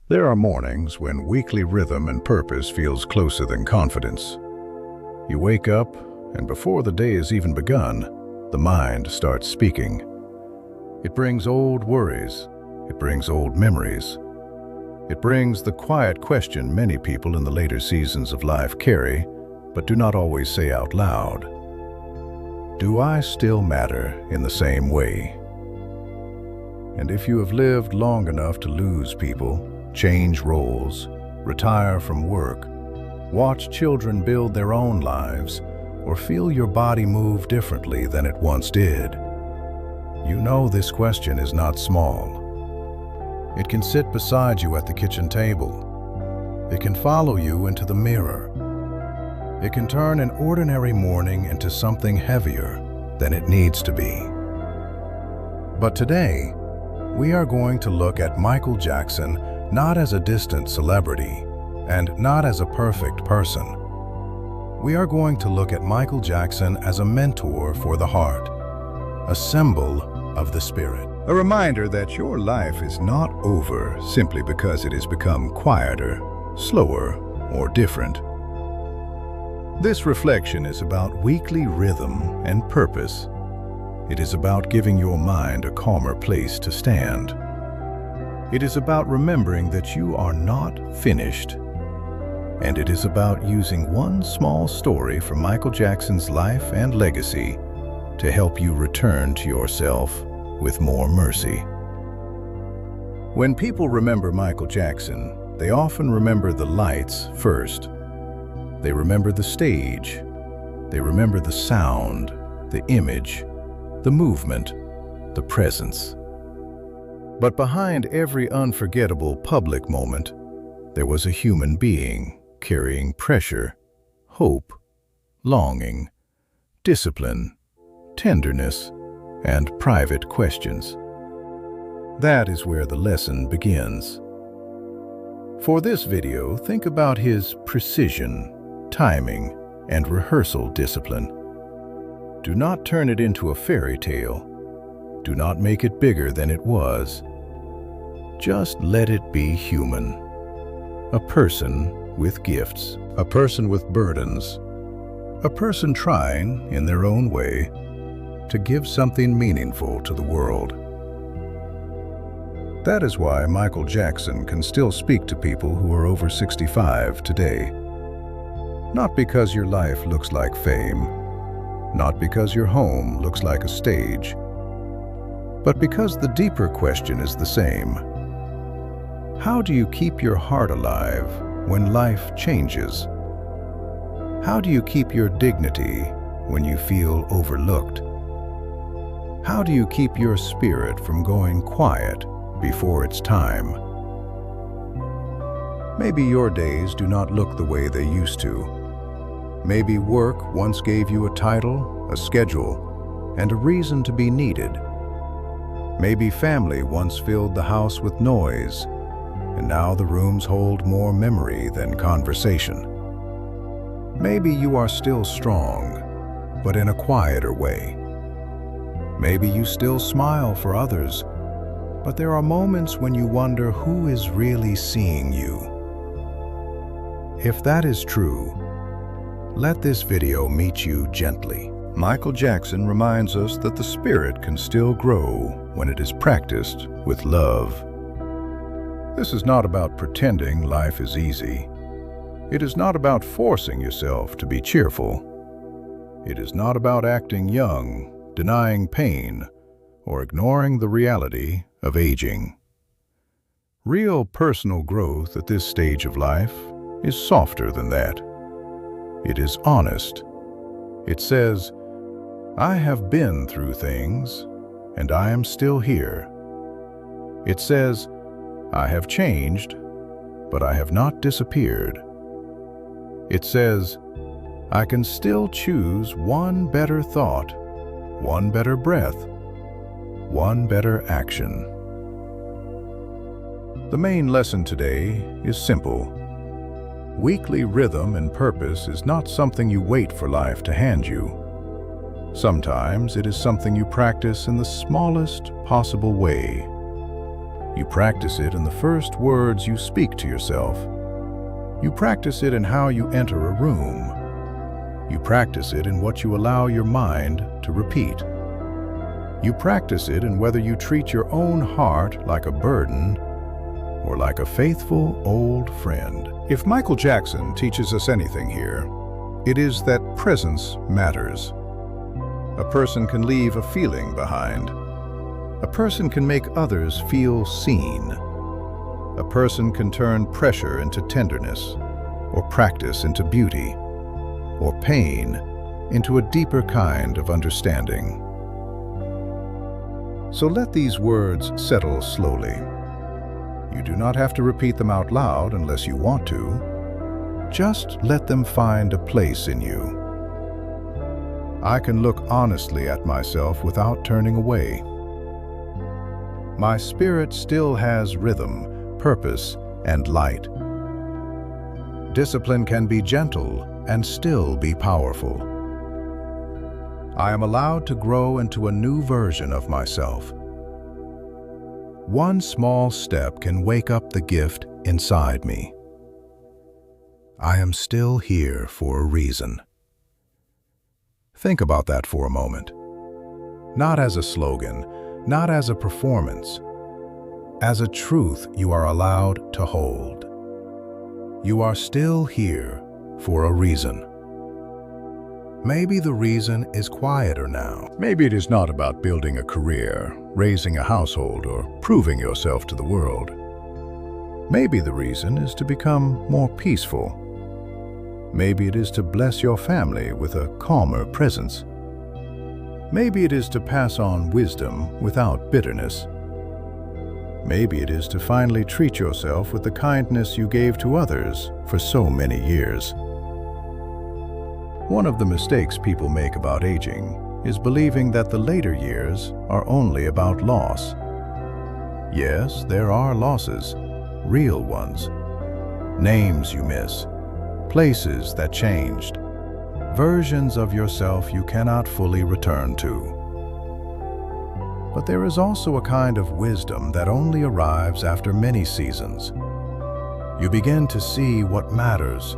There are mornings when weekly rhythm and purpose feels closer than confidence. You wake up, and before the day has even begun, the mind starts speaking. It brings old worries. It brings old memories. It brings the quiet question many people in the later seasons of life carry, but do not always say out loud. Do I still matter in the same way? And if you have lived long enough to lose people, change roles, retire from work, watch children build their own lives, or feel your body move differently than it once did, you know this question is not small. It can sit beside you at the kitchen table. It can follow you into the mirror. It can turn an ordinary morning into something heavier than it needs to be. But today, we are going to look at Michael Jackson not as a distant celebrity and not as a perfect person. We are going to look at Michael Jackson as a mentor for the heart, a symbol of the spirit. A reminder that your life is not over simply because it has become quieter, slower, or different. This reflection is about weekly rhythm and purpose. It is about giving your mind a calmer place to stand. It is about remembering that you are not finished. And it is about using one small story from Michael Jackson's life and legacy to help you return to yourself with more mercy. When people remember Michael Jackson, they often remember the lights first. They remember the stage. They remember the sound, the image, the movement, the presence. But behind every unforgettable public moment, there was a human being carrying pressure, hope, longing, discipline, tenderness, and private questions. That is where the lesson begins. For this video, think about his precision, timing, and rehearsal discipline. Do not turn it into a fairy tale. Do not make it bigger than it was. Just let it be human. A person with gifts, a person with burdens, a person trying, in their own way, to give something meaningful to the world. That is why Michael Jackson can still speak to people who are over 65 today. Not because your life looks like fame, not because your home looks like a stage, but because the deeper question is the same. How do you keep your heart alive when life changes? How do you keep your dignity when you feel overlooked? How do you keep your spirit from going quiet before it's time? Maybe your days do not look the way they used to. Maybe work once gave you a title, a schedule, and a reason to be needed. Maybe family once filled the house with noise, and now the rooms hold more memory than conversation. Maybe you are still strong, but in a quieter way. Maybe you still smile for others, but there are moments when you wonder who is really seeing you. If that is true, let this video meet you gently. Michael Jackson reminds us that the spirit can still grow when it is practiced with love. This is not about pretending life is easy. It is not about forcing yourself to be cheerful. It is not about acting young, denying pain, or ignoring the reality of aging. Real personal growth at this stage of life is softer than that. It is honest. It says, I have been through things, and I am still here. It says, I have changed, but I have not disappeared. It says, I can still choose one better thought, one better breath, one better action. The main lesson today is simple. Weekly rhythm and purpose is not something you wait for life to hand you. Sometimes it is something you practice in the smallest possible way. You practice it in the first words you speak to yourself. You practice it in how you enter a room. You practice it in what you allow your mind to repeat. You practice it in whether you treat your own heart like a burden or like a faithful old friend. If Michael Jackson teaches us anything here, it is that presence matters. A person can leave a feeling behind. A person can make others feel seen. A person can turn pressure into tenderness, or practice into beauty, or pain into a deeper kind of understanding. So let these words settle slowly. You do not have to repeat them out loud unless you want to. Just let them find a place in you. I can look honestly at myself without turning away. My spirit still has rhythm, purpose, and light. Discipline can be gentle and still be powerful. I am allowed to grow into a new version of myself. One small step can wake up the gift inside me. I am still here for a reason. Think about that for a moment. Not as a slogan, not as a performance, as a truth you are allowed to hold. You are still here for a reason. Maybe the reason is quieter now. Maybe it is not about building a career, raising a household, or proving yourself to the world. Maybe the reason is to become more peaceful. Maybe it is to bless your family with a calmer presence. Maybe it is to pass on wisdom without bitterness. Maybe it is to finally treat yourself with the kindness you gave to others for so many years. One of the mistakes people make about aging is believing that the later years are only about loss. Yes, there are losses, real ones. Names you miss, places that changed, versions of yourself you cannot fully return to. But there is also a kind of wisdom that only arrives after many seasons. You begin to see what matters.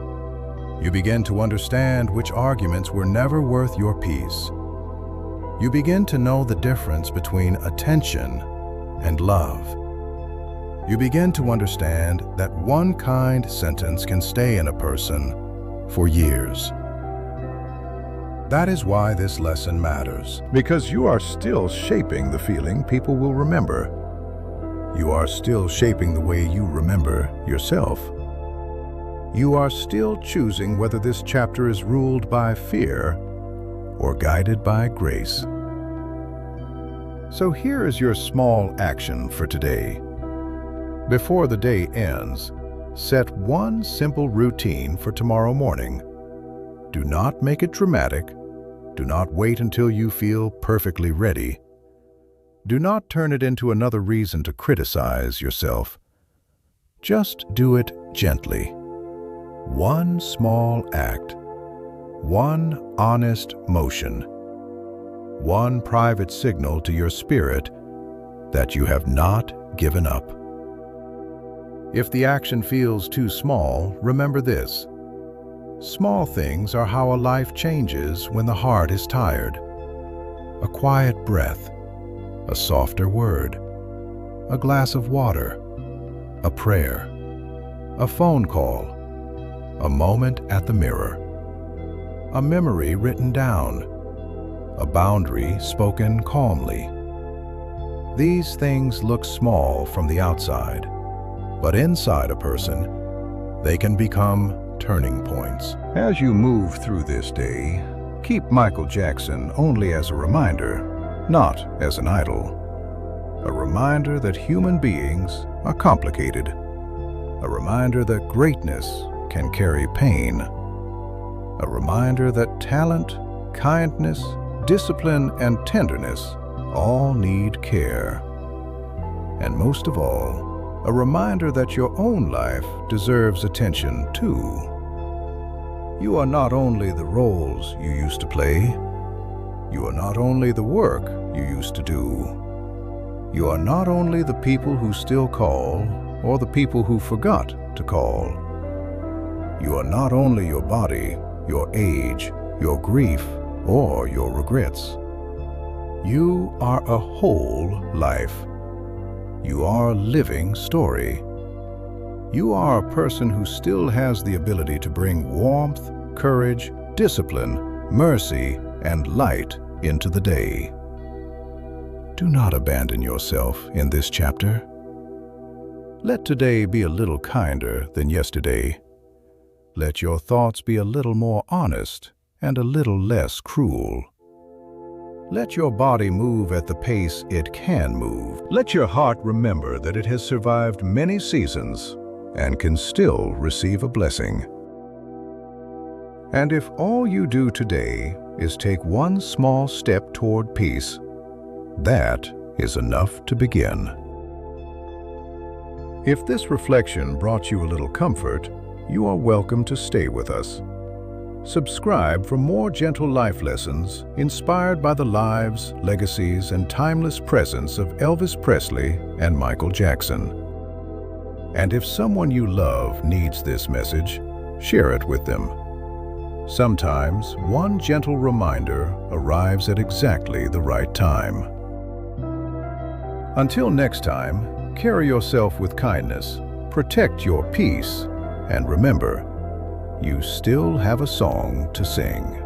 You begin to understand which arguments were never worth your peace. You begin to know the difference between attention and love. You begin to understand that one kind sentence can stay in a person for years. That is why this lesson matters, because you are still shaping the feeling people will remember. You are still shaping the way you remember yourself. You are still choosing whether this chapter is ruled by fear or guided by grace. So here is your small action for today. Before the day ends, set one simple routine for tomorrow morning. Do not make it dramatic. Do not wait until you feel perfectly ready. Do not turn it into another reason to criticize yourself. Just do it gently. One small act, one honest motion, one private signal to your spirit that you have not given up. If the action feels too small, remember this. Small things are how a life changes when the heart is tired. A quiet breath, a softer word, a glass of water, a prayer, a phone call, a moment at the mirror, a memory written down, a boundary spoken calmly. These things look small from the outside, but inside a person, they can become turning points. As you move through this day, keep Michael Jackson only as a reminder, not as an idol. A reminder that human beings are complicated. A reminder that greatness can carry pain. A reminder that talent, kindness, discipline, and tenderness all need care. And most of all, a reminder that your own life deserves attention too. You are not only the roles you used to play, you are not only the work you used to do, You are not only the people who still call or the people who forgot to call. You are not only your body, your age, your grief, or your regrets. You are a whole life. You are a living story. You are a person who still has the ability to bring warmth, courage, discipline, mercy, and light into the day. Do not abandon yourself in this chapter. Let today be a little kinder than yesterday. Let your thoughts be a little more honest and a little less cruel. Let your body move at the pace it can move. Let your heart remember that it has survived many seasons and can still receive a blessing. And if all you do today is take one small step toward peace, that is enough to begin. If this reflection brought you a little comfort, you are welcome to stay with us. Subscribe for more gentle life lessons inspired by the lives, legacies, and timeless presence of Elvis Presley and Michael Jackson. And if someone you love needs this message, share it with them. Sometimes one gentle reminder arrives at exactly the right time. Until next time, carry yourself with kindness, protect your peace, and remember, you still have a song to sing.